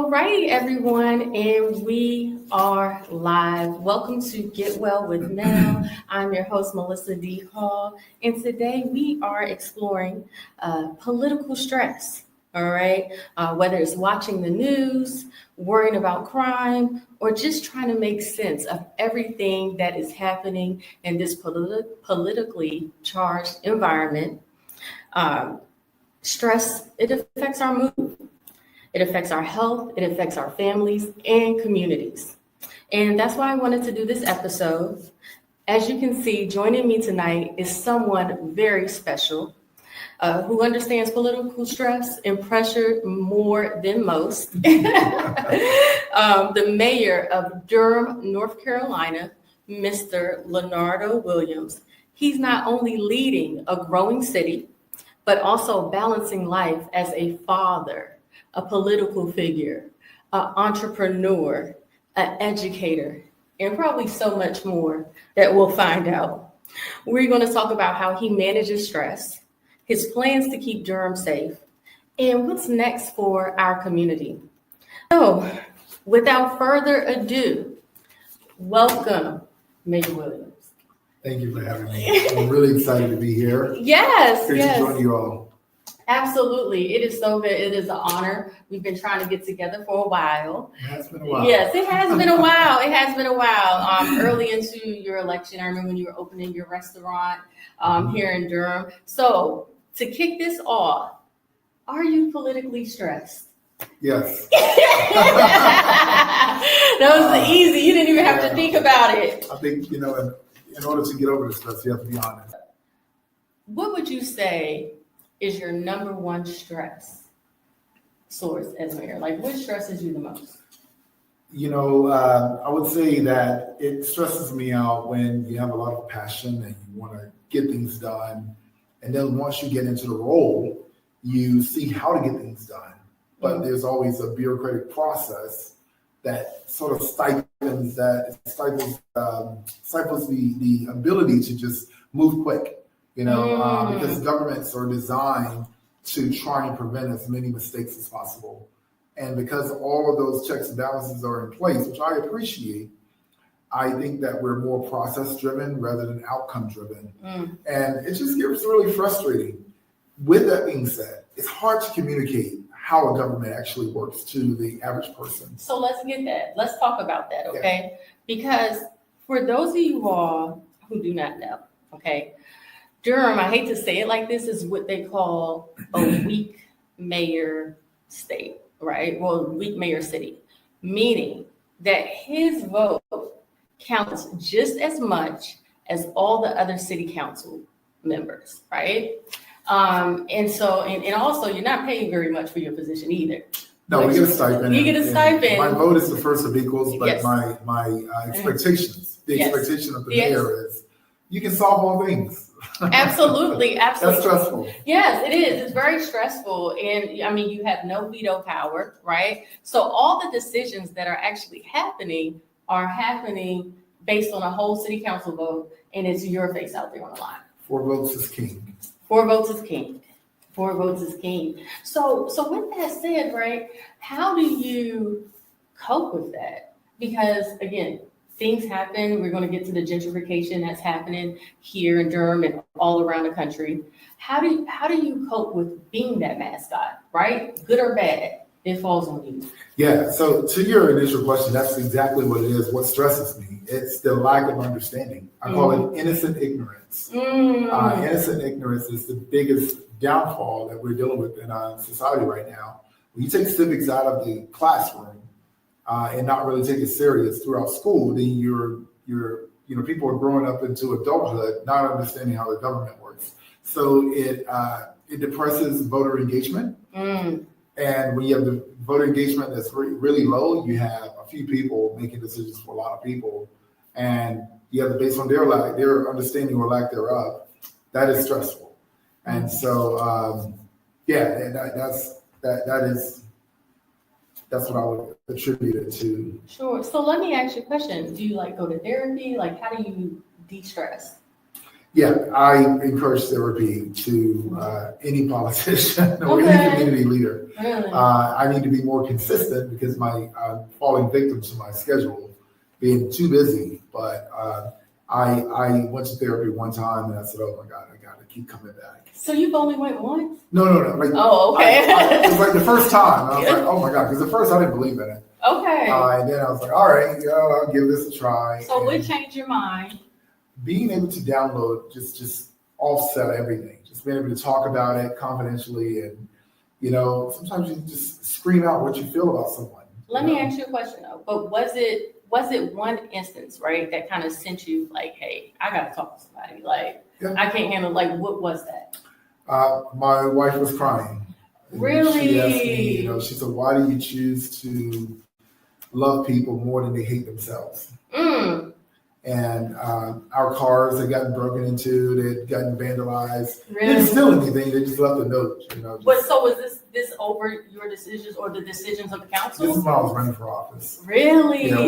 Alrighty, everyone, and we are live. Welcome to Get Well with Mel. I'm your host, Melissa D. Hall, and today we are exploring political stress. All right, whether it's watching the news, worrying about crime, or just trying to make sense of everything that is happening in this politically charged environment. Stress, it affects our mood. It affects our health, it affects our families and communities. And that's why I wanted to do this episode. As you can see, joining me tonight is someone very special who understands political stress and pressure more than most. The mayor of Durham, North Carolina, Mr. Leonardo Williams. He's not only leading a growing city, but also balancing life as a father, a political figure, an entrepreneur, an educator, and probably so much more that we'll find out. We're going to talk about how he manages stress, his plans to keep Durham safe, and what's next for our community. So, without further ado, welcome, Mayor Williams. Thank you for having me. I'm really excited to be here. Yes, Great yes. to join you all. Absolutely. It is so good. It is an honor. We've been trying to get together for a while. It has been a while. Yes, it has been a while. It has been a while. Early into your election, I remember when you were opening your restaurant here in Durham. So to kick this off, are you politically stressed? Yes. That was easy. You didn't even have to think about it. I think, in order to get over the stress, you have to be honest. What would you say is your number one stress source as mayor? Like, what stresses you the most? I would say that it stresses me out when you have a lot of passion and you want to get things done. And then once you get into the role, you see how to get things done. But there's always a bureaucratic process that sort of stifles the ability to just move quick. Because governments are designed to try and prevent as many mistakes as possible. And because all of those checks and balances are in place, which I appreciate, I think that we're more process driven rather than outcome driven. And it just gets really frustrating. With that being said, it's hard to communicate how a government actually works to the average person. So let's get that. Let's talk about that, okay? Yeah. Because for those of you all who do not know, okay, Durham, I hate to say it like this, is what they call a weak mayor state, right? Well, weak mayor city, meaning that his vote counts just as much as all the other city council members, right? And also you're not paying very much for your position either. No, we get a stipend. You get a stipend. My vote is the first of equals, but yes. my expectations, the expectation of the mayor is you can solve all things. Absolutely. That's stressful. Yes, it is. It's very stressful. And I mean, you have no veto power, right? So all the decisions that are actually happening are happening based on a whole city council vote, and it's your face out there on the line. 4 votes is king. 4 votes is king. 4 votes is king. So with that said, right, how do you cope with that? Because again, things happen. We're going to get to the gentrification that's happening here in Durham and all around the country. How do you cope with being that mascot, right? Good or bad, it falls on you. Yeah. So to your initial question, that's exactly what it is. What stresses me? It's the lack of understanding. I call it innocent ignorance. Innocent ignorance is the biggest downfall that we're dealing with in our society right now. When you take civics out of the classroom, and not really take it serious throughout school, then people are growing up into adulthood not understanding how the government works. So it depresses voter engagement. And when you have the voter engagement that's really low, you have a few people making decisions for a lot of people, and you have it based on their understanding or lack thereof. That is stressful. And so that's what I would attribute it to. Sure. So let me ask you a question. Do you go to therapy? How do you de-stress? Yeah, I encourage therapy to any politician or any community leader. Really? I need to be more consistent because I'm falling victim to my schedule being too busy. But I went to therapy one time and I said, "Oh my God, I got to keep coming back." So you've only went once? No. Like, oh, okay. it was like the first time. I was like, "Oh my God," because at first I didn't believe in it. Okay. And then I was like, "All right, I'll give this a try." So what changed your mind? Being able to download just offset everything, just being able to talk about it confidentially, and sometimes you just scream out what you feel about someone. Let me ask you a question though. But was it one instance, right, that kind of sent you like, hey, I gotta talk to somebody, like I can't handle, like what was that? My wife was crying. Really? She asked me, she said, "Why do you choose to love people more than they hate themselves?" And our cars had gotten broken into, they'd gotten vandalized. Really? They didn't steal anything, they just left a note, But so was this over your decisions or the decisions of the council? This is when I was running for office. Really? Yeah,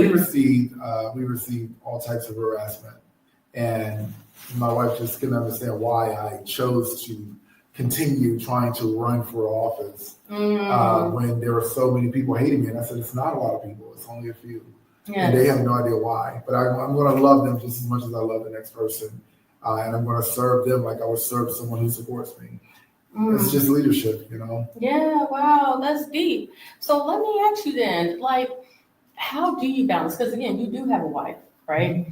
we received all types of harassment. And my wife just couldn't understand why I chose to continue trying to run for office when there were so many people hating me. And I said, it's not a lot of people, it's only a few. Yes. And they have no idea why. But I'm going to love them just as much as I love the next person. And I'm going to serve them like I would serve someone who supports me. It's just leadership, Yeah, wow, that's deep. So let me ask you then, like, how do you balance? Because again, you do have a wife, right?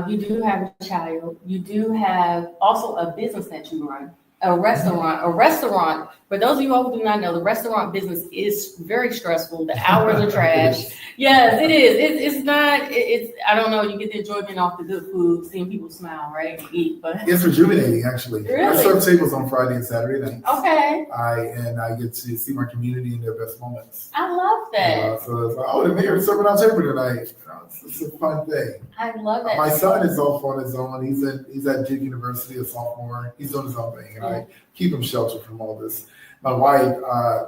You do have a child. You do have also a business that you run. A restaurant, for those of you who do not know, the restaurant business is very stressful. The hours are trash. Yes, it is. It's not, I don't know, you get the enjoyment off the good food, seeing people smile, right, and eat, but. It's rejuvenating, actually. Really? I serve tables on Friday and Saturday nights. Okay. I get to see my community in their best moments. I love that. So it's like, oh, the mayor's serving our table tonight. It's a fun thing. I love that. My son is off on his own. He's at Duke University, a sophomore. He's doing his own thing, and I keep him sheltered from all this. My wife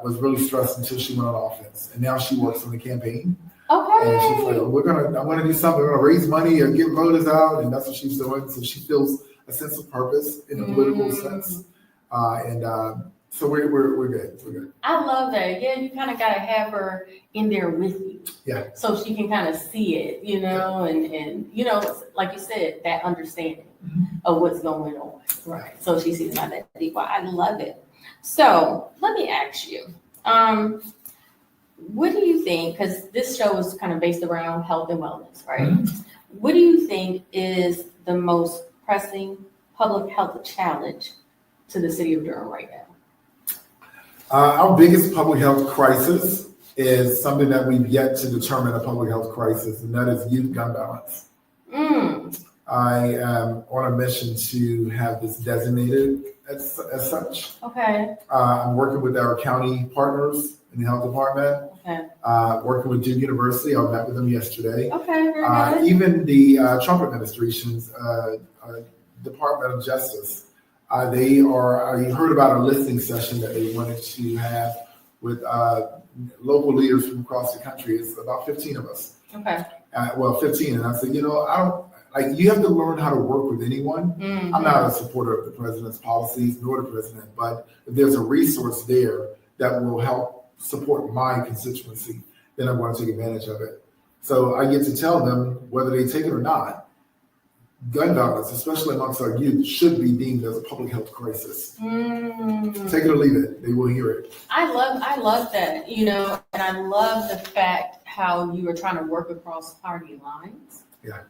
was really stressed until she went on offense, and now she works on the campaign. Okay. And she's like, I'm gonna do something. We're gonna raise money or get voters out, and that's what she's doing. So she feels a sense of purpose in a political sense, so we're good. We're good. I love that. Yeah, you kind of gotta have her in there with you. Yeah. So she can kind of see it, and like you said, that understanding of what's going on. Right. So she sees not that deep. Well, I love it. So let me ask you, what do you think, because this show is kind of based around health and wellness, right? What do you think is the most pressing public health challenge to the city of Durham right now? Our biggest public health crisis is something that we've yet to determine a public health crisis, and that is youth gun violence. I am on a mission to have this designated as such. Okay. I'm working with our county partners in the health department. Okay. Working with Duke University. I met with them yesterday. Okay. Very good. Even the Trump administration's Department of Justice. I heard about a listening session that they wanted to have with local leaders from across the country. It's about 15 of us. Okay. 15. And I said, you have to learn how to work with anyone. I'm not a supporter of the president's policies, nor the president, but if there's a resource there that will help support my constituency, then I'm going to take advantage of it. So I get to tell them whether they take it or not. Gun violence, especially amongst our youth, should be deemed as a public health crisis. Take it or leave it. They will hear it. I love that, and I love the fact how you are trying to work across party lines. Yeah.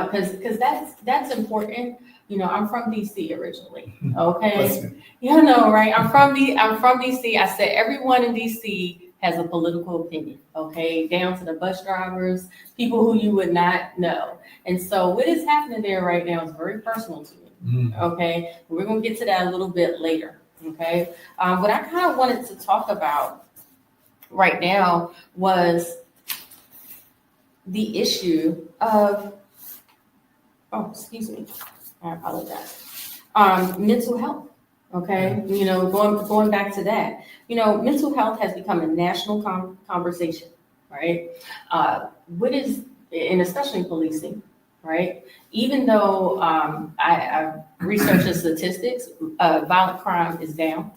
Because that's important. I'm from DC originally. Okay. Right. I'm from DC. I said everyone in DC has a political opinion, okay, down to the bus drivers, people who you would not know. And so what is happening there right now is very personal to me, okay? We're going to get to that a little bit later, okay? What I kind of wanted to talk about right now was the issue of, I apologize, mental health. Okay, going back to that, mental health has become a national conversation, right? And especially policing, right? Even though I researched the statistics, violent crime is down.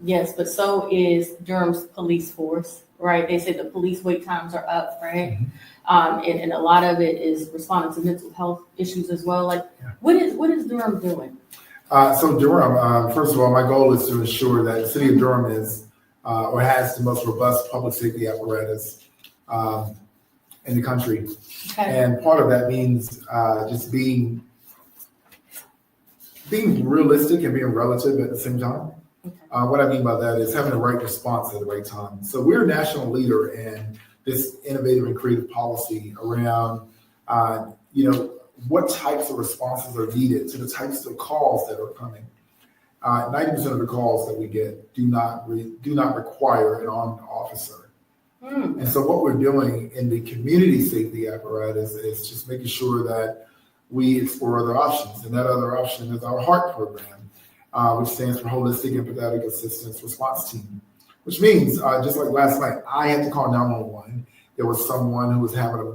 Yes, but so is Durham's police force, right? They say the police wait times are up, right? And a lot of it is responding to mental health issues as well. Like, what is Durham doing? So Durham, first of all, my goal is to ensure that the city of Durham is or has the most robust public safety apparatus in the country. Okay. And part of that means just being realistic and being relative at the same time. Okay. What I mean by that is having the right response at the right time. So we're a national leader in this innovative and creative policy around, what types of responses are needed to the types of calls that are coming. 90% of the calls that we get do not require an armed officer. And so what we're doing in the community safety apparatus is just making sure that we explore other options. And that other option is our HEART program, which stands for Holistic Empathetic Assistance Response Team, which means, just like last night, I had to call 911. There was someone who was having a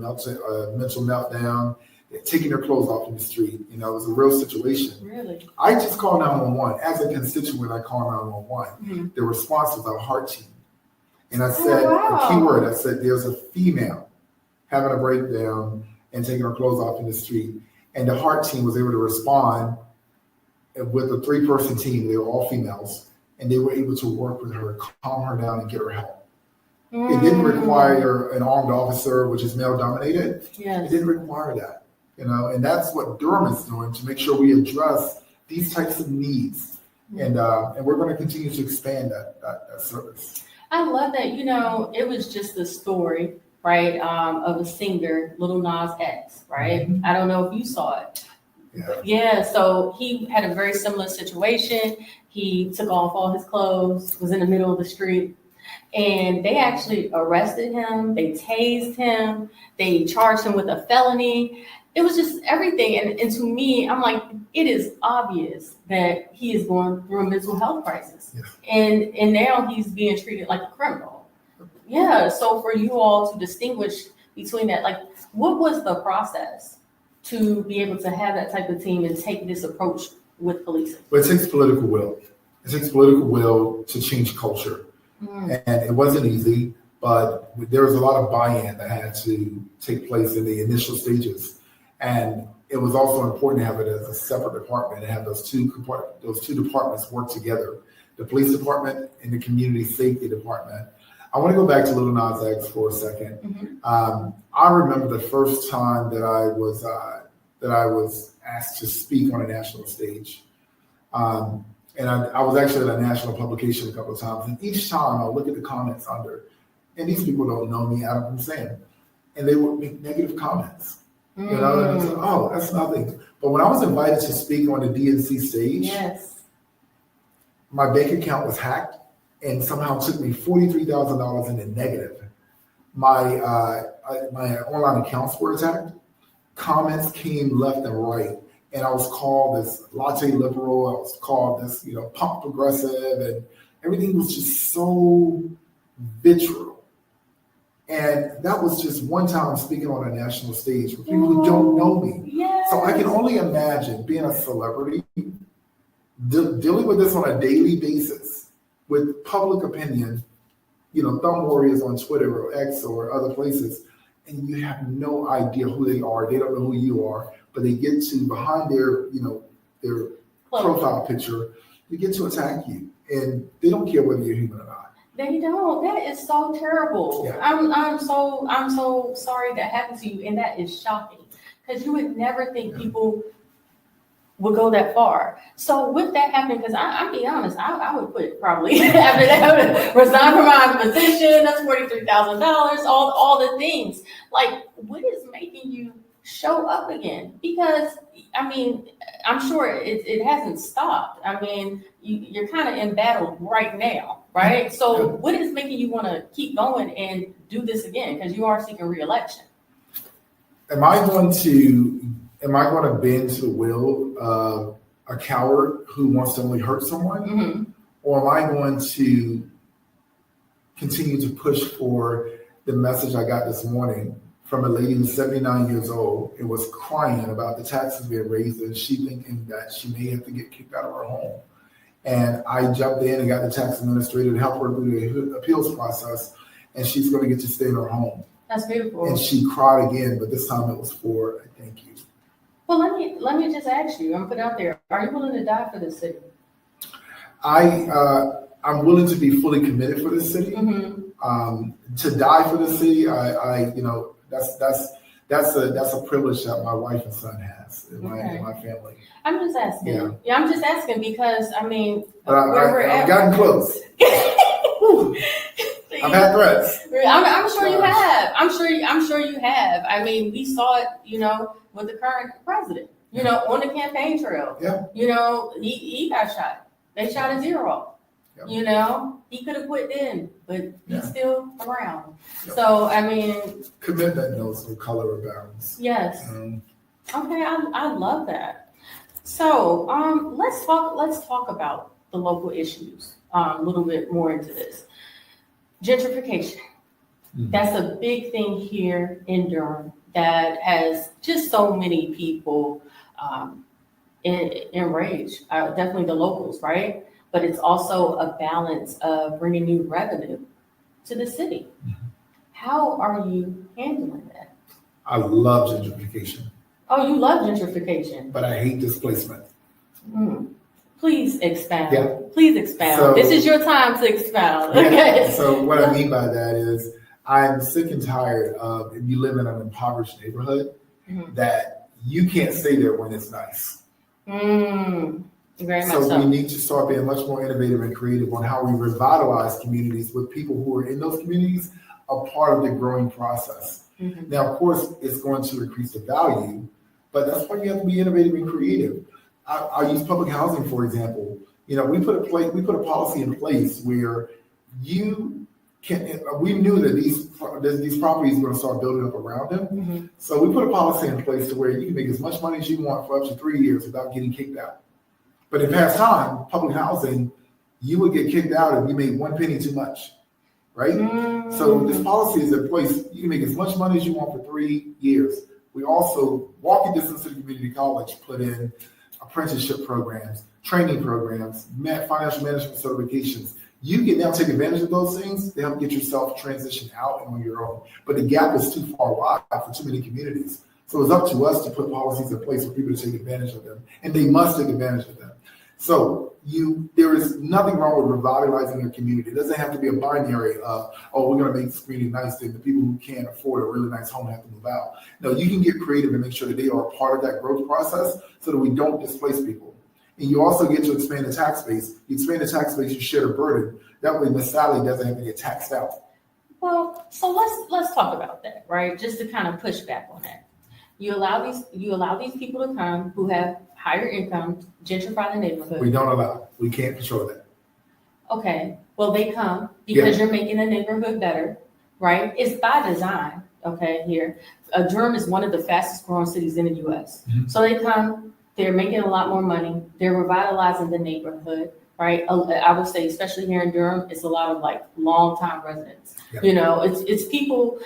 mental meltdown, taking their clothes off in the street. It was a real situation. Really? I just called 911. As a constituent, I called 911. The response was our HEART team. And I said, a key word, I said, there's a female having a breakdown and taking her clothes off in the street. And the HEART team was able to respond with a 3-person team. They were all females. And they were able to work with her, calm her down, and get her help. It didn't require an armed officer, which is male dominated. Yes. It didn't require that, and that's what Durham is doing to make sure we address these types of needs. And we're going to continue to expand that service. I love that. It was just a story, right, of a singer, Lil Nas X, right? I don't know if you saw it. Yeah, so he had a very similar situation. He took off all his clothes, was in the middle of the street, and they actually arrested him. They tased him. They charged him with a felony. It was just everything. And to me, I'm like, it is obvious that he is going through a mental health crisis. And now he's being treated like a criminal. Yeah, so for you all to distinguish between that, like, what was the process to be able to have that type of team and take this approach with policing? But it takes political will. It takes political will to change culture. And it wasn't easy, but there was a lot of buy-in that had to take place in the initial stages. And it was also important to have it as a separate department and have those two departments work together, the police department and the community safety department. I want to go back to Lil Nas X for a second. I remember the first time that I was asked to speak on a national stage. And I was actually at a national publication a couple of times. And each time I'll look at the comments under, and these people don't know me, Adam Hussein, and they would make negative comments. And I would say, oh, that's nothing. But when I was invited to speak on the DNC stage, my bank account was hacked and somehow took me $43,000 in the negative. My online accounts were attacked. Comments came left and right. And I was called this latte liberal. I was called this, punk progressive, and everything was just so vitriol. And that was just one time I'm speaking on a national stage with people who don't know me. So I can only imagine being a celebrity, dealing with this on a daily basis with public opinion, thumb warriors on Twitter or X or other places, and you have no idea who they are. They don't know who you are. But they get to behind their profile picture, they get to attack you, and they don't care whether you're human or not. They don't. That is so terrible. Yeah. I'm so sorry that happened to you, and that is shocking because you would never think people would go that far. So with that happening, because I'll be honest, I would quit probably after that, resign from my position. That's $43,000. All the things. Like, what is making you show up again? Because I'm sure it hasn't stopped. You're kind of in battle right now, right? So what is making you want to keep going and do this again? Because you are seeking re-election. Am I going to bend to the will of a coward who wants to only hurt someone? Or am I going to continue to push for the message I got this morning from a lady who's 79 years old and was crying about the taxes being raised and she thinking that she may have to get kicked out of her home. And I jumped in and got the tax administrator to help her through the appeals process, and she's going to get to stay in her home. That's beautiful. And she cried again, but this time it was for a thank you. Well, let me just ask you, I'm put out there, are you willing to die for this city? I'm willing to be fully committed for this city. To die for this city, that's a privilege that my wife and son has in my family. I'm just asking. Yeah, I'm just asking because I've gotten close. I've had threats. I'm sure you have. I'm sure you have. I mean, we saw it, with the current president, on the campaign trail. Yeah. He got shot. They shot his ear off. Yep. He could have quit then, but he's still around. Yep. So, I mean, commitment knows no color or bounds. Yes. Okay, I love that. So, let's talk about the local issues a little bit more into this. Gentrification. That's a big thing here in Durham that has just so many people enraged. Definitely the locals, right? But it's also a balance of bringing new revenue to the city. How are you handling that? I love gentrification. Oh, you love gentrification. But I hate displacement. Please expound. Yeah. Please expound. So, this is your time to expound. Yeah. Okay. So what I mean by that is I'm sick and tired of if you live in an impoverished neighborhood that you can't stay there when it's nice. Very much so. We need to start being much more innovative and creative on how we revitalize communities with people who are in those communities a part of the growing process. Now, of course, it's going to increase the value, but that's why you have to be innovative and creative. I'll use public housing, for example. We put a policy in place where we knew that these properties were going to start building up around them. So we put a policy in place to where you can make as much money as you want for up to 3 years without getting kicked out. But in past time, public housing, you would get kicked out if you made 1 penny too much, right? So this policy is in place. You can make as much money as you want for 3 years. We also, walking distance to the community college, put in apprenticeship programs, training programs, financial management certifications. You can now take advantage of those things to help get yourself transition out and on your own. But the gap is too far wide for too many communities. So it's up to us to put policies in place for people to take advantage of them, and they must take advantage of them. So there is nothing wrong with revitalizing your community. It doesn't have to be a binary of, we're going to make this community nice, then the people who can't afford a really nice home have to move out. No, you can get creative and make sure that they are a part of that growth process so that we don't displace people. And you also get to expand the tax base. You expand the tax base, you share the burden. That way Miss Sally doesn't have to get taxed out. Well, so let's talk about that, right? Just to kind of push back on that. You allow these people to come who have higher income, gentrify the neighborhood. We don't allow. We can't control that. Okay. Well, they come because you're making the neighborhood better, right? It's by design. Okay. Here, Durham is one of the fastest growing cities in the U.S. So they come. They're making a lot more money. They're revitalizing the neighborhood, right? I would say, especially here in Durham, it's a lot of long-time residents. Yeah. It's people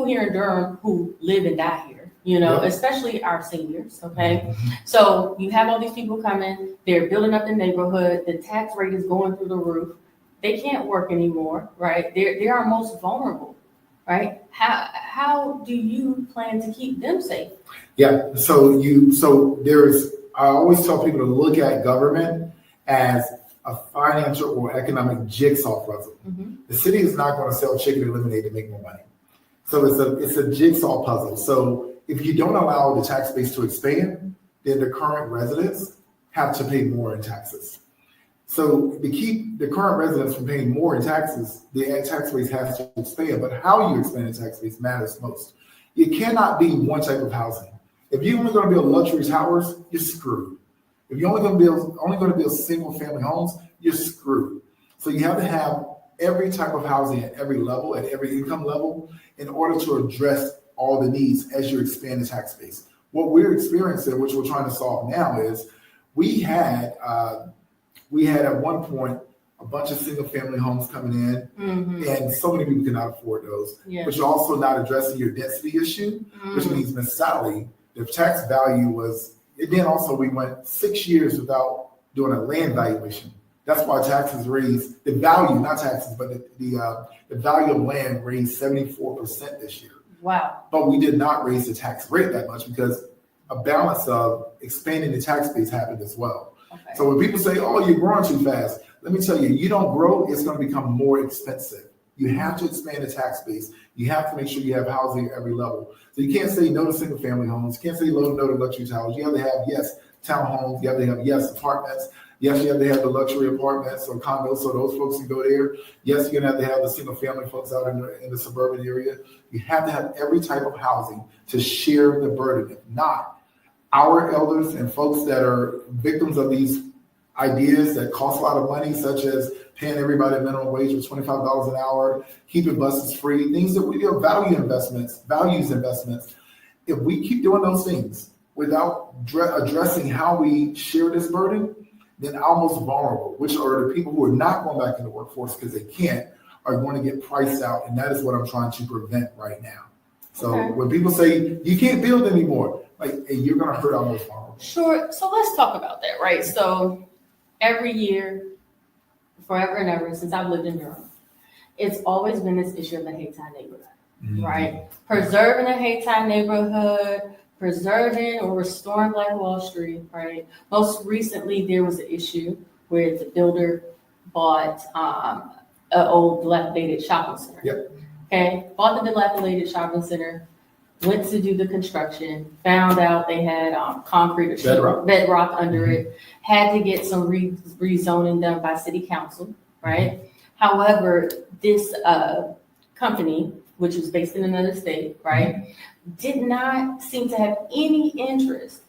here in Durham who live and die here. Especially our seniors, okay? So you have all these people coming, they're building up the neighborhood, the tax rate is going through the roof. They can't work anymore, right? They are most vulnerable, right? How do you plan to keep them safe? Yeah, I always tell people to look at government as a financial or economic jigsaw puzzle. The city is not going to sell chicken and lemonade to make more money. So it's a jigsaw puzzle. So if you don't allow the tax base to expand, then the current residents have to pay more in taxes. So to keep the current residents from paying more in taxes, the tax base has to expand. But how you expand the tax base matters most. It cannot be one type of housing. If you're only going to build luxury towers, you're screwed. If you're only going to build single family homes, you're screwed. So you have to have every type of housing at every level, at every income level, in order to address all the needs as you expand the tax base. What we're experiencing, which we're trying to solve now, is we had at one point a bunch of single family homes coming in, Mm-hmm. and so many people cannot afford those. Yeah. But you're also not addressing your density issue, which means Miss Sally, the tax value was, and then also we went 6 years without doing a land valuation. That's why taxes raised, the value, not taxes, but the value of land raised 74% this year. Wow. But we did not raise the tax rate that much because a balance of expanding the tax base happened as well. Okay. So when people say, oh, you're growing too fast, let me tell you, you don't grow, it's going to become more expensive. You have to expand the tax base. You have to make sure you have housing at every level. So you can't say no to single family homes. You can't say no to luxury towers. You have to have, yes, townhomes. You have to have, yes, apartments. Yes, you have to have the luxury apartments or condos so those folks can go there. Yes, you're going to have the single family folks out in the suburban area. You have to have every type of housing to share the burden. If not, our elders and folks that are victims of these ideas that cost a lot of money, such as paying everybody a minimum wage of $25 an hour, keeping buses free, things that we do, values investments. If we keep doing those things without addressing how we share this burden, then our most vulnerable, which are the people who are not going back in the workforce because they can't, are going to get priced out. And that is what I'm trying to prevent right now. So when people say you can't build anymore, like, hey, you're going to hurt our most vulnerable. Sure. So let's talk about that, right? So every year, forever and ever, since I've lived in Durham, it's always been this issue of the Hayti neighborhood, right? Preserving the Hayti neighborhood, preserving or restoring Black Wall Street, right? Most recently, there was an issue where the builder bought an old dilapidated shopping center. Yep. Okay, bought the dilapidated shopping center, went to do the construction, found out they had concrete or bedrock under it, had to get some rezoning done by city council, right? However, this company, which was based in another state, right, did not seem to have any interest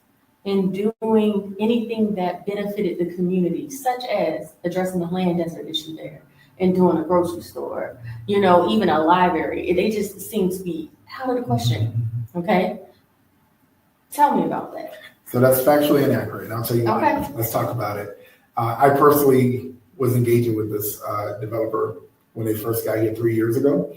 in doing anything that benefited the community, such as addressing the land desert issue there and doing a grocery store, even a library. They just seem to be out of the question, okay? Tell me about that. So that's factually inaccurate, and I'll tell you why. Okay. Let's talk about it. I personally was engaging with this developer when they first got here 3 years ago.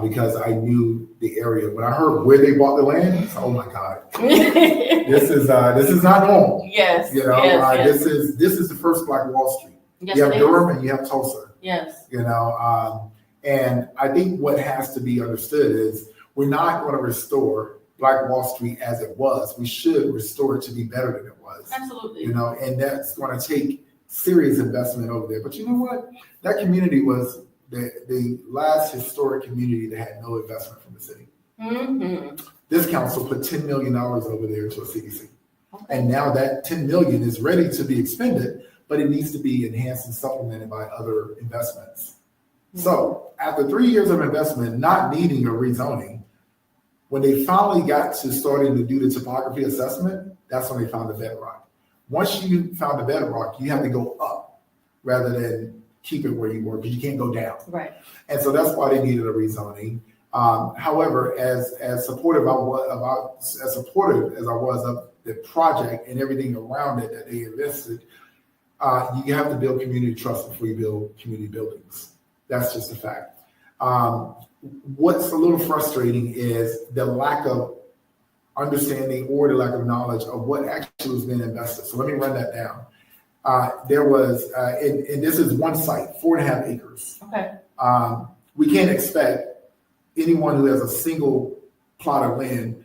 Because I knew the area. When I heard where they bought the land, I said, oh my God, this is not normal. Yes. Yes. This is the first Black Wall Street. Yes, you have Durham and you have Tulsa. Yes. And I think what has to be understood is we're not going to restore Black Wall Street as it was. We should restore it to be better than it was. Absolutely. And that's going to take serious investment over there. But you know what? That community was the last historic community that had no investment from the city. Mm-hmm. This council put $10 million over there into a CDC. Okay. And now that $10 million is ready to be expended, but it needs to be enhanced and supplemented by other investments. Mm-hmm. So after 3 years of investment, not needing a rezoning, when they finally got to starting to do the topography assessment, that's when they found the bedrock. Once you found the bedrock, you have to go up rather than keep it where you were, because you can't go down. Right. And so that's why they needed a rezoning. However, as supportive as I was of the project and everything around it that they invested, you have to build community trust before you build community buildings. That's just a fact. What's a little frustrating is the lack of understanding or the lack of knowledge of what actually was being invested. So let me run that down. There was, and this is one site, 4.5 acres. Okay. We can't expect anyone who has a single plot of land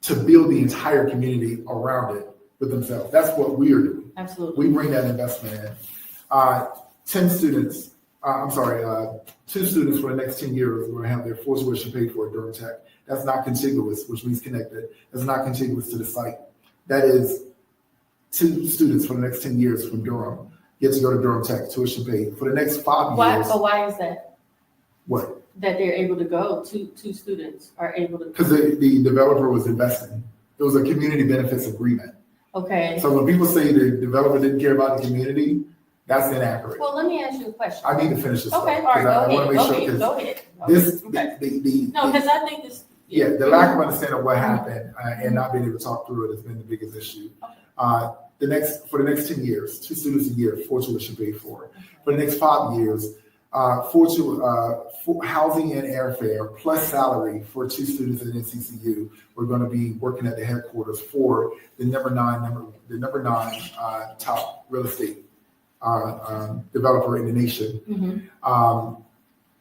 to build the entire community around it with themselves. That's what we are doing. Absolutely. We bring that investment in. 2 students for the next 10 years will have their full tuition paid for at Durham Tech. That's not contiguous, which means connected. That's not contiguous to the site. That is 2 students for the next 10 years from Durham get to go to Durham Tech, tuition paid. For the next 5 years. But why is that? What? That they're able to go, two students are able to. Because the developer was investing. It was a community benefits agreement. Okay. So when people say the developer didn't care about the community, that's inaccurate. Well, let me ask you a question. I need to finish this. Okay, all right, go ahead. Because I think this. Yeah, the lack of understanding of what happened and not being able to talk through it has been the biggest issue. Okay. for the next 10 years, 2 students a year, 4 tuition paid for. For the next 5 years, 4 housing and airfare plus salary for 2 students at NCCU. We're going to be working at the headquarters for the number nine top real estate developer in the nation.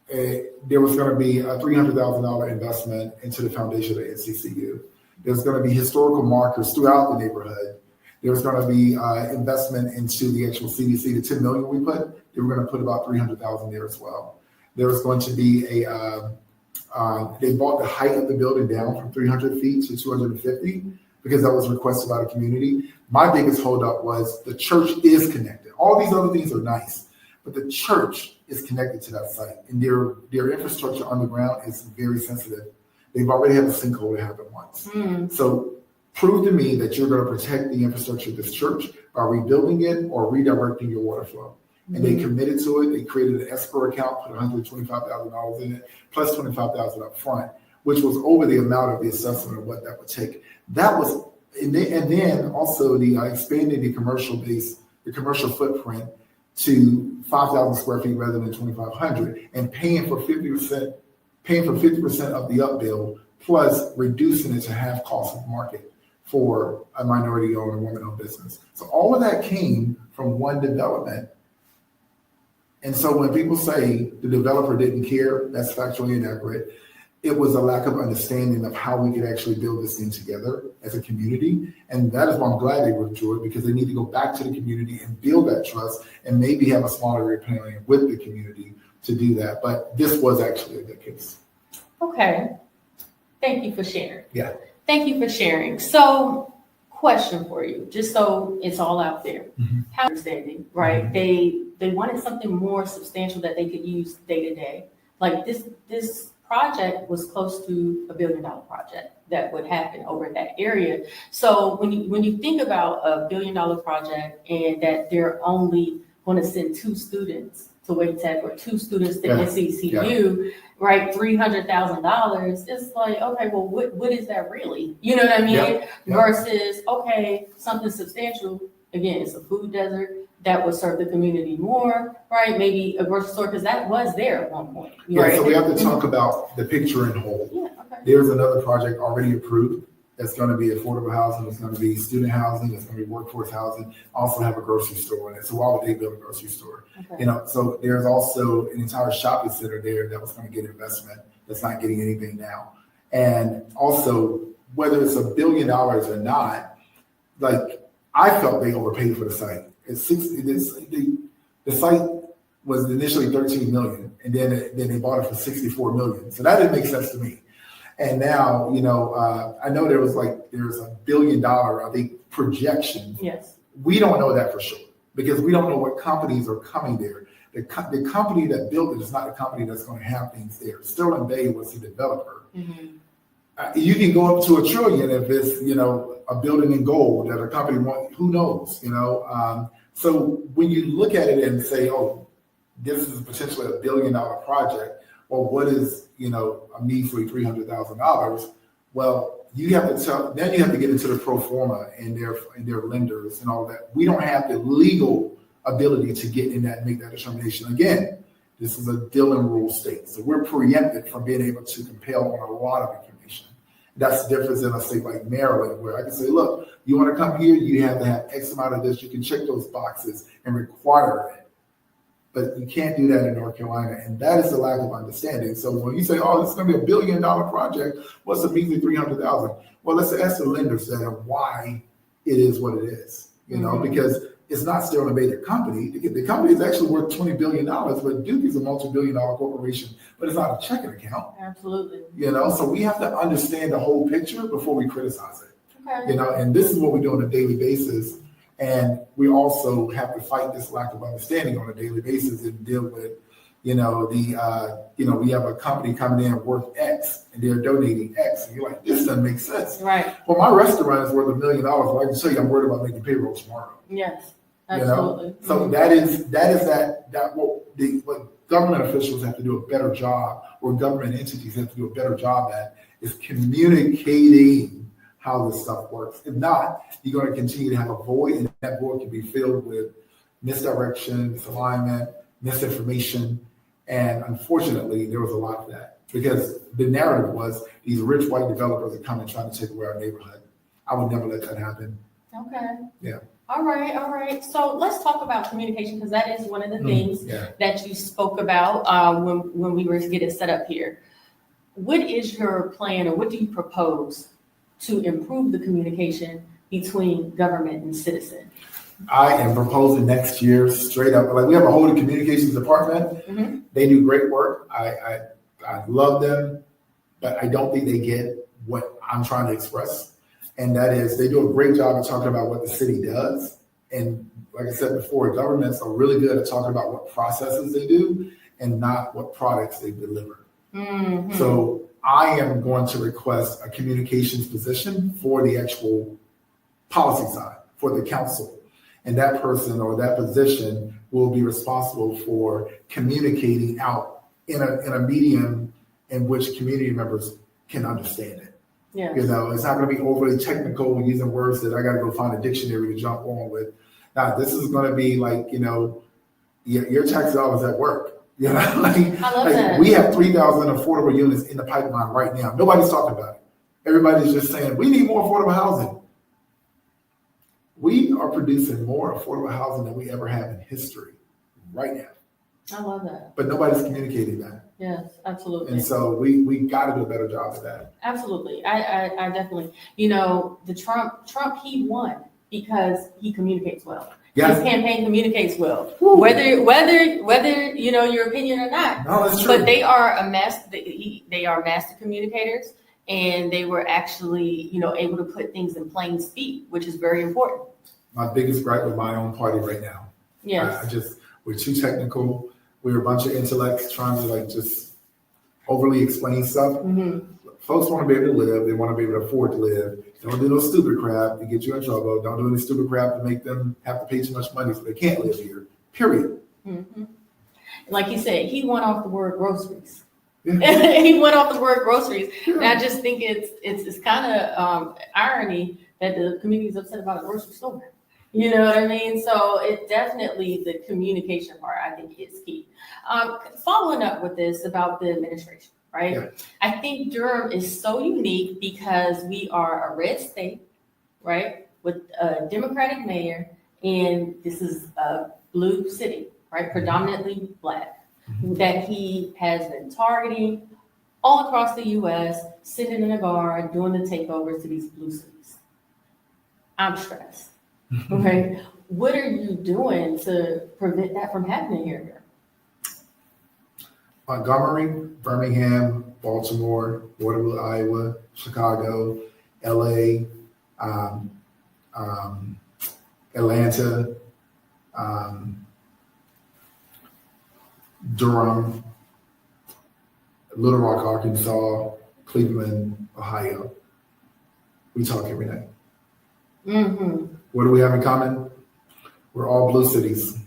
There was going to be a $300,000 investment into the foundation of NCCU. There's going to be historical markers throughout the neighborhood. There's going to be investment into the actual CDC. The $10 million we put, they were going to put about $300,000 there as well. There's going to be they bought the height of the building down from 300 feet to 250 because that was requested by the community. My biggest holdup was the church is connected. All these other things are nice, but the church is connected to that site, and their infrastructure underground is very sensitive. They've already had a sinkhole that happened once. So prove to me that you're going to protect the infrastructure of this church by rebuilding it or redirecting your water flow. And they committed to it. They created an escrow account, put $125,000 in it, plus $25,000 up front, which was over the amount of the assessment of what that would take. That was, and then also the expanding the commercial base, the commercial footprint to 5,000 square feet rather than 2,500, and paying for 50% of the upbill, plus reducing it to half cost of market for a minority-owned or woman-owned business. So all of that came from one development. And so when people say the developer didn't care, that's factually inaccurate. It was a lack of understanding of how we could actually build this thing together as a community. And that is why I'm glad they withdrew it, because they need to go back to the community and build that trust and maybe have a smaller area planning with the community to do that. But this was actually a good case. Okay. Thank you for sharing. Yeah. Thank you for sharing. So, question for you, just so it's all out there. How understanding, right? They wanted something more substantial that they could use day to day. Like this project was close to $1 billion project that would happen over that area. So when you think about a $1 billion project and that they're only going to send 2 students to Wake Tech or 2 students to NCCU, right? $300,000. It's like, okay, well, what is that really? You know what I mean? Versus, okay, something substantial. Again, it's a food desert that would serve the community more, right? Maybe a grocery store, because that was there at one point. Right? So we have to talk about the picture in whole. Okay. There's another project already approved that's going to be affordable housing. It's going to be student housing. It's going to be workforce housing. Also have a grocery store in it. So why would they build a grocery store? Okay. So there's also an entire shopping center there that was going to get investment that's not getting anything now. And also, whether it's $1 billion or not, like, I felt they overpaid for the site. The site was initially $13 million, and then they bought it for $64 million. So that didn't make sense to me. And now, I know there's $1 billion, I think, projection. Yes. We don't know that for sure because we don't know what companies are coming there. The company that built it is not the company that's going to have things there. Sterling Bay was the developer. You can go up to $1 trillion if it's, a building in gold that a company wants, who knows, So when you look at it and say, oh, this is potentially $1 billion project, well, what is, a measly $300,000? Well, you have to get into the pro forma and their lenders and all that. We don't have the legal ability to get in that and make that determination. Again, this is a Dillon rule state. So we're preempted from being able to compel on a lot of information. That's the difference in a state like Maryland, where I can say, look, you want to come here, you have to have X amount of this. You can check those boxes and require it. But you can't do that in North Carolina. And that is the lack of understanding. So when you say, oh, this is going to be $1 billion project, what's the measly $300,000? Well, let's ask the lenders that why it is what it is, because it's not still a major company. The company is actually worth $20 billion, but Duke is a multi-billion-dollar corporation, but it's not a checking account. Absolutely. So we have to understand the whole picture before we criticize it. Okay. And this is what we do on a daily basis. And we also have to fight this lack of understanding on a daily basis and deal with, we have a company coming in worth X and they're donating X. And you're like, this doesn't make sense. Right. Well, my restaurant is worth $1 million. Well, I can tell you I'm worried about making payroll tomorrow. Yes. Absolutely. So what government officials have to do a better job, or government entities have to do a better job at, is communicating how this stuff works. If not, you're going to continue to have a void, and that void can be filled with misdirection, misalignment, misinformation. And unfortunately, there was a lot of that because the narrative was these rich white developers are coming trying to take away our neighborhood. I would never let that happen. Okay. Yeah. All right. So let's talk about communication, because that is one of the things that you spoke about when we were getting set up here. What is your plan, or what do you propose to improve the communication between government and citizen? I am proposing next year straight up. Like, we have a whole communications department. Mm-hmm. They do great work. I love them, but I don't think they get what I'm trying to express. And that is, they do a great job of talking about what the city does. And like I said before, governments are really good at talking about what processes they do and not what products they deliver. Mm-hmm. So I am going to request a communications position for the actual policy side, for the council. And that person or that position will be responsible for communicating out in a medium in which community members can understand it. Yeah. You know, it's not going to be overly technical using words that I got to go find a dictionary to jump on with. Now, this is going to be like, you know, your tax dollars at work. You know, I love that. We have 3,000 affordable units in the pipeline right now. Nobody's talking about it. Everybody's just saying we need more affordable housing. We are producing more affordable housing than we ever have in history right now. I love that. But nobody's communicating that. Yes, absolutely. And so we got to do a better job of that. Absolutely. I definitely, you know, the Trump, he won because he communicates well. Yes. His campaign communicates well. Woo. Whether you know your opinion or not. No, that's true. But they are they are master communicators, and they were actually, you know, able to put things in plain speak, which is very important. My biggest gripe with my own party right now. Yes. We're too technical. We're a bunch of intellects trying to just overly explain stuff. Mm-hmm. Folks want to be able to live. They want to be able to afford to live. Don't do no stupid crap to get you in trouble. Don't do any stupid crap to make them have to pay too much money so they can't live here. Period. Mm-hmm. Like you said, he went off the word groceries. Yeah. He went off the word groceries. Yeah. And I just think it's kind of irony that the community is upset about a grocery store. You know what I mean? So it definitely, the communication part, I think, is key. Following up with this about the administration, right? Yeah. I think Durham is so unique because we are a red state, right? With a Democratic mayor, and this is a blue city, right? Predominantly Black, that he has been targeting all across the U.S., sitting in a guard, doing the takeovers to these blue cities. I'm stressed. Okay, what are you doing to prevent that from happening here? Montgomery, Birmingham, Baltimore, Waterloo, Iowa, Chicago, LA, Atlanta, Durham, Little Rock, Arkansas, Cleveland, Ohio. We talk every night. Mm-hmm. What do we have in common? We're all blue cities.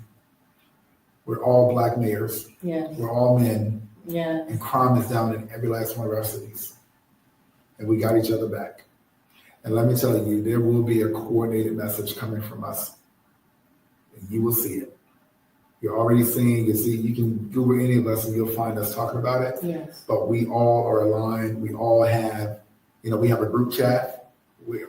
We're all Black mayors. Yes. We're all men. Yes. And crime is down in every last one of our cities. And we got each other back. And let me tell you, there will be a coordinated message coming from us. And you will see it. You're already seeing, you can Google any of us and you'll find us talking about it. Yes. But we all are aligned. We all have, we have a group chat.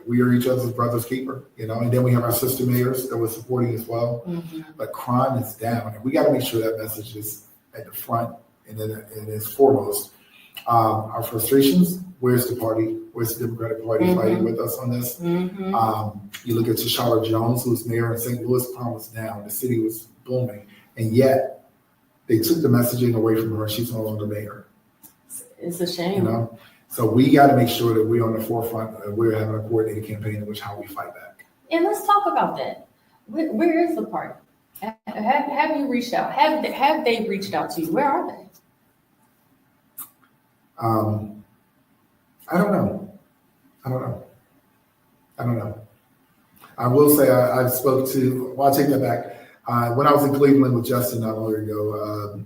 We are each other's brother's keeper, and then we have our sister mayors that we're supporting as well. Mm-hmm. But crime is down, and we got to make sure that message is at the front and it's foremost. Our frustrations, where's the party? Where's the Democratic Party mm-hmm. fighting with us on this? Mm-hmm. You look at Tashaura Jones, who's mayor in St. Louis, crime was down. The city was booming, and yet they took the messaging away from her. She's no longer mayor. It's a shame. So we got to make sure that we're on the forefront. We're having a coordinated campaign in which how we fight back. And let's talk about that. Where is the party? Have you reached out? Have they reached out to you? Where are they? I don't know. I will say I spoke to. Well, I'll take that back. When I was in Cleveland with Justin not long ago,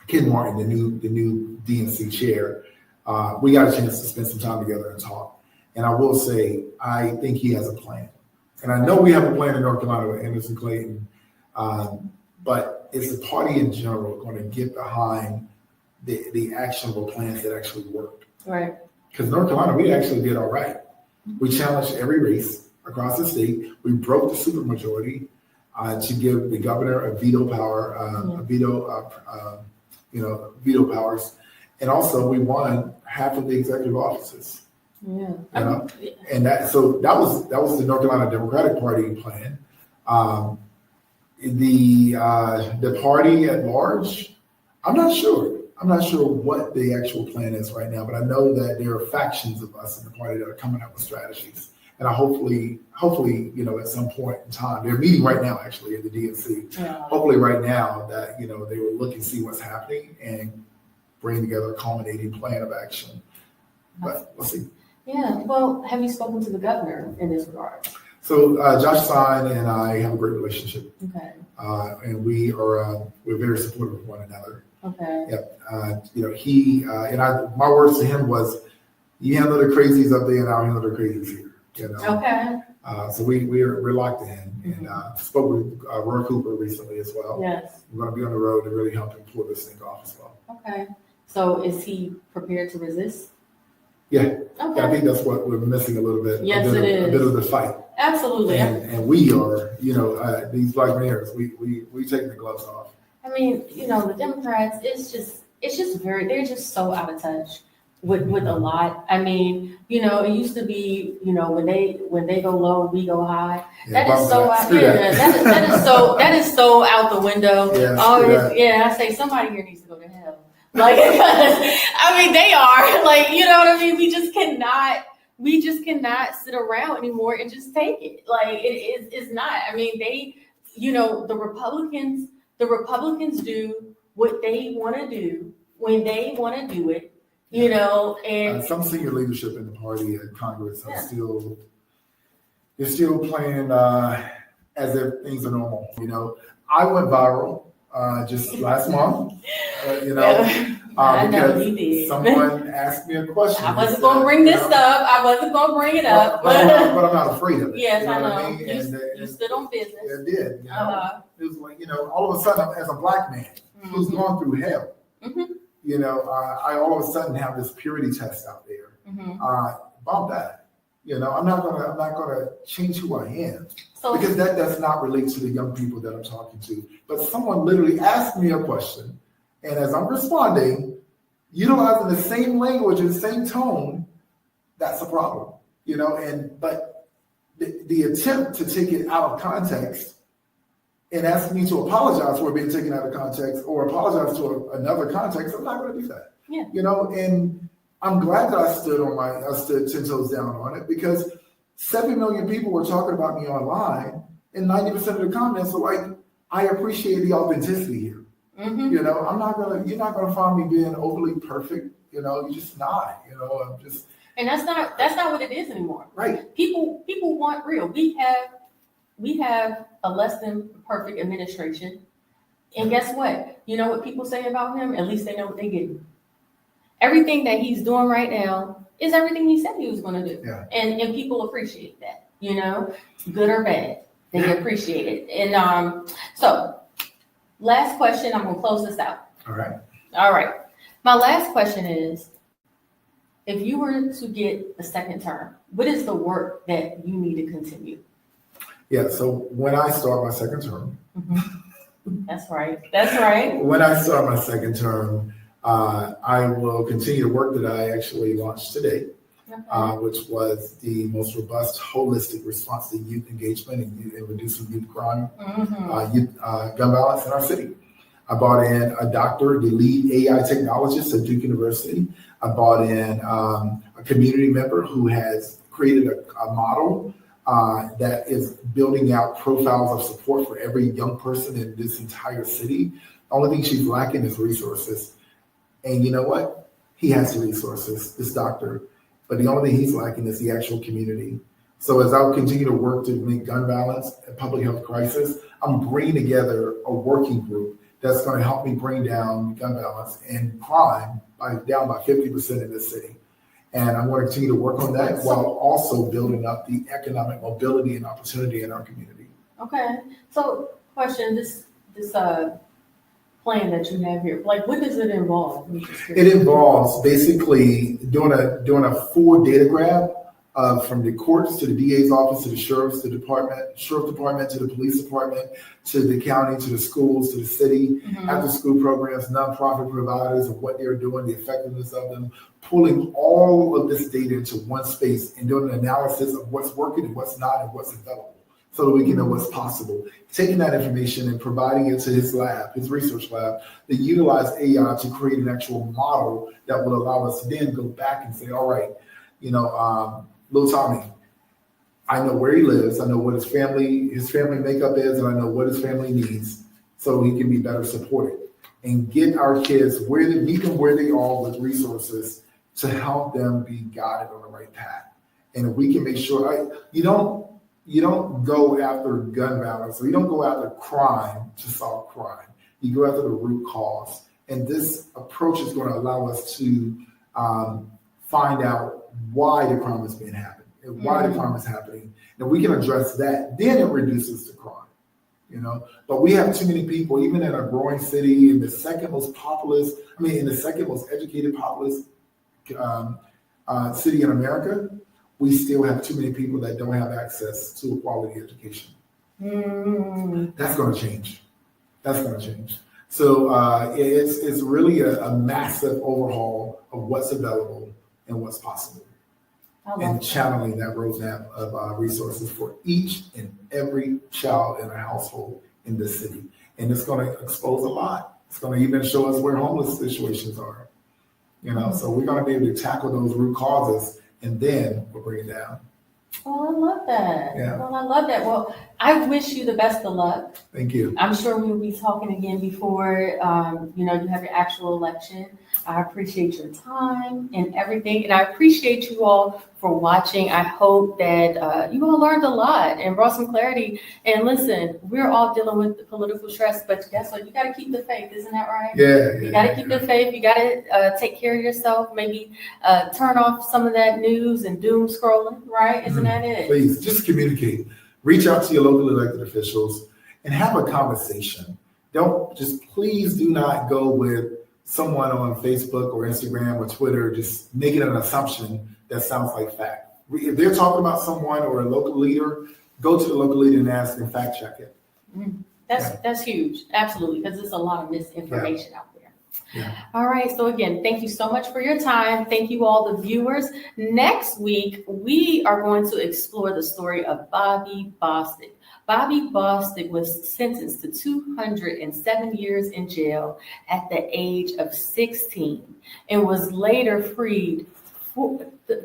Ken Martin, the new DNC chair. We got a chance to spend some time together and talk. And I will say, I think he has a plan. And I know we have a plan in North Carolina with Anderson Clayton, but is the party in general going to get behind the actionable plans that actually work? Right. Because North Carolina, we actually did all right. We challenged every race across the state. We broke the supermajority to give the governor a veto power, veto powers, and also we won half of the executive offices. Yeah. And that was the North Carolina Democratic Party plan. The party at large, I'm not sure. I'm not sure what the actual plan is right now, but I know that there are factions of us in the party that are coming up with strategies. And I hopefully, at some point in time, they're meeting right now, actually, at the DNC. Yeah. Hopefully right now that, they will look and see what's happening and bring together a culminating plan of action. But we'll see. Yeah. Well, have you spoken to the governor in this regard? So Josh Stein and I have a great relationship. Okay. And we're very supportive of one another. Okay. Yep. My words to him was, you handle the crazies up there and I'll handle the crazies here. Okay. So we're locked in, and spoke with Roy Cooper recently as well. Yes. We're going to be on the road to really help him pull this thing off as well. Okay. So is he prepared to resist? Yeah. Okay. I think that's what we're missing a little bit. Yes, it is. A bit of the fight. Absolutely. And we are, these black mayors, we taking the gloves off. I mean, the Democrats, they're just so out of touch with a lot. I mean, it used to be, when they go low, we go high. Yeah, that is so out the window. Yeah, I say somebody here needs to go to hell. Like, I mean, they are like, what I mean? We just cannot sit around anymore and just take it. Like, it's not. I mean, the Republicans do what they want to do when they want to do it, and some senior leadership in the party and Congress are still playing as if things are normal. I went viral just last month, because someone asked me a question. I wasn't going to bring this up. I wasn't going to bring it up. But I'm not afraid of it. Yes, I know. I mean? You stood on business. It did. It was like, all of a sudden, as a black man who's gone through hell, I all of a sudden have this purity test out there. About that. I'm not gonna change who I am, because that does not relate to the young people that I'm talking to. But someone literally asked me a question, and as I'm responding, utilizing the same language and the same tone, that's a problem. But the attempt to take it out of context and ask me to apologize for it being taken out of context or apologize to another context, I'm not going to do that. Yeah. And I'm glad that I stood 10 toes down on it, because 7 million people were talking about me online, and 90% of the comments are like, I appreciate the authenticity here. You're not gonna find me being overly perfect. You're just not. I'm just. And that's not what it is anymore. Right. People want real. We have a less than perfect administration, and guess what? You know what people say about him? At least they know what they get. Everything that he's doing right now is everything he said he was going to do. Yeah. And people appreciate that, good or bad, they appreciate it. And so last question, I'm going to close this out. All right. My last question is, if you were to get a second term, what is the work that you need to continue? Yeah. So when I start my second term, That's right. When I start my second term, I will continue the work that I actually launched today, which was the most robust, holistic response to youth engagement and reducing youth crime, youth gun violence in our city. I brought in a doctor, the lead AI technologist at Duke University. I brought in a community member who has created a model that is building out profiles of support for every young person in this entire city. The only thing she's lacking is resources. And you know what? He has the resources, this doctor, but the only thing he's lacking is the actual community. So as I continue to work to make gun violence a public health crisis, I'm bringing together a working group that's going to help me bring down gun violence and crime down by 50% in this city. And I want to continue to work on that while also building up the economic mobility and opportunity in our community. Okay. So, question: this plan that you have here, like, what does it involve? I'm just It curious. involves basically doing a full data grab from the courts to the DA's office to the sheriff's department to the police department to the county to the schools to the city, after school programs, nonprofit providers, of what they're doing, the effectiveness of them, pulling all of this data into one space and doing an analysis of what's working and what's not and what's available, so that we can know what's possible. Taking that information and providing it to his lab, his research lab, that utilize AI to create an actual model that will allow us to then go back and say, all right, little Tommy, I know where he lives, I know what his family makeup is, and I know what his family needs, so he can be better supported. And get our kids meet them where they are with resources to help them be guided on the right path. And if we can make sure, you don't go after gun violence, or you don't go after crime to solve crime. You go after the root cause. And this approach is going to allow us to find out why the crime is being happened and why the crime is happening. And we can address that, then it reduces the crime. But we have too many people, even in a growing city, in the second most educated populous city in America, we still have too many people that don't have access to a quality education. That's going to change. So it's really a massive overhaul of what's available and what's possible, and channeling that roadmap of resources for each and every child in a household in this city. And it's going to expose a lot. It's going to even show us where homeless situations are. So we're going to be able to tackle those root causes, and then we'll bring it down. Oh, I love that. Yeah. Well, I love that. Well, I wish you the best of luck. Thank you. I'm sure we will be talking again before, you have your actual election. I appreciate your time and everything. And I appreciate you all for watching. I hope that you all learned a lot and brought some clarity. And listen, we're all dealing with the political stress, but guess what? You got to keep the faith. Isn't that right? Yeah. You got to keep the faith. You got to take care of yourself. Maybe turn off some of that news and doom scrolling, right? Isn't that it? Please, just communicate. Reach out to your local elected officials and have a conversation. Please do not go with someone on Facebook or Instagram or Twitter just making an assumption that sounds like fact. If they're talking about someone or a local leader, go to the local leader and ask and fact check it. That's huge. Absolutely. Because there's a lot of misinformation out there. Yeah. All right. So again, thank you so much for your time. Thank you all the viewers. Next week, we are going to explore the story of Bobby Bostic. Bobby Bostic was sentenced to 207 years in jail at the age of 16 and was later freed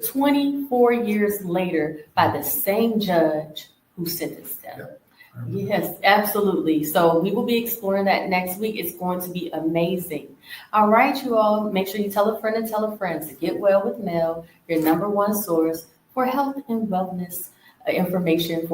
24 years later by the same judge who sentenced him. Yep. Yes, absolutely. So we will be exploring that next week. It's going to be amazing. All right, you all, make sure you tell a friend and tell a friend to Get Well with Mel, your #1 source for health and wellness information for